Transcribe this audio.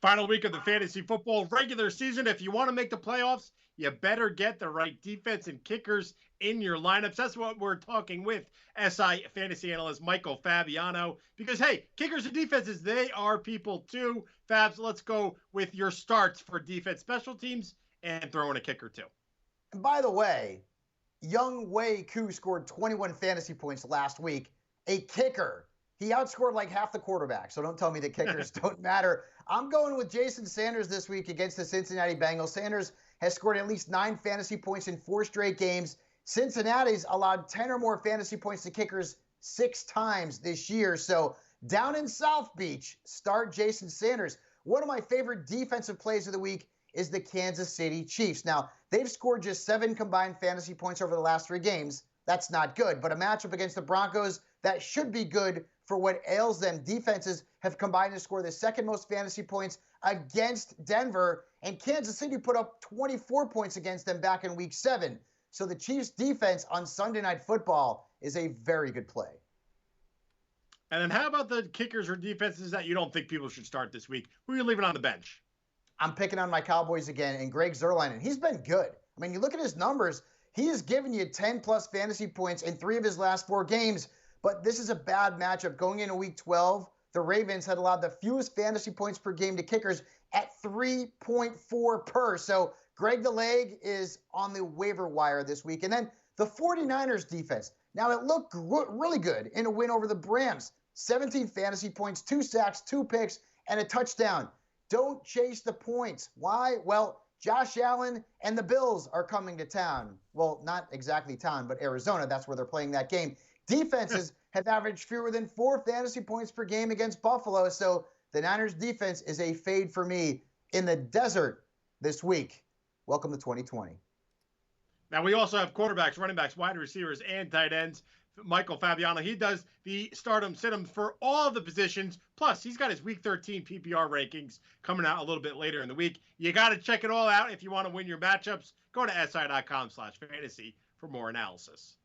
Final week of the fantasy football regular season. If you want to make the playoffs, you better get the right defense and kickers in your lineups. That's what we're talking with SI fantasy analyst Michael Fabiano. Because, hey, kickers and defenses, they are people too. Fabs, let's go with your starts for defense, special teams, and throw in a kicker too. And by the way, Young Wei Koo scored 21 fantasy points last week. A kicker. He outscored like half the quarterback, so don't tell me that kickers don't matter. I'm going with Jason Sanders this week against the Cincinnati Bengals. Sanders has scored at least 9 fantasy points in 4 straight games. Cincinnati's allowed 10 or more fantasy points to kickers 6 times this year. So down in South Beach, start Jason Sanders. One of my favorite defensive plays of the week is the Kansas City Chiefs. Now, they've scored just 7 combined fantasy points over the last 3 games. That's not good, but a matchup against the Broncos, that should be good for what ails them. Defenses have combined to score the 2nd most fantasy points against Denver, and Kansas City put up 24 points against them back in week 7. So the Chiefs defense on Sunday Night Football is a very good play. And then how about the kickers or defenses that you don't think people should start this week? Who are you leaving on the bench? I'm picking on my Cowboys again, and Greg Zuerlein. He's been good. I mean, you look at his numbers, he has given you 10-plus fantasy points in 3 of his last 4 games, but this is a bad matchup. Going into week 12, the Ravens had allowed the fewest fantasy points per game to kickers at 3.4 per. So Greg the Leg is on the waiver wire this week. And then the 49ers defense. Now, it looked really good in a win over the Rams. 17 fantasy points, 2 sacks, 2 picks, and a touchdown. Don't chase the points. Why? Well, Josh Allen and the Bills are coming to town. Well, not exactly town, but Arizona. That's where they're playing that game. Defenses have averaged fewer than 4 fantasy points per game against Buffalo. So the Niners defense is a fade for me in the desert this week. Welcome to 2020. Now, we also have quarterbacks, running backs, wide receivers, and tight ends. Michael Fabiano, he does the start-em, sit-em for all the positions. Plus, he's got his Week 13 PPR rankings coming out a little bit later in the week. You got to check it all out if you want to win your matchups. Go to si.com/fantasy for more analysis.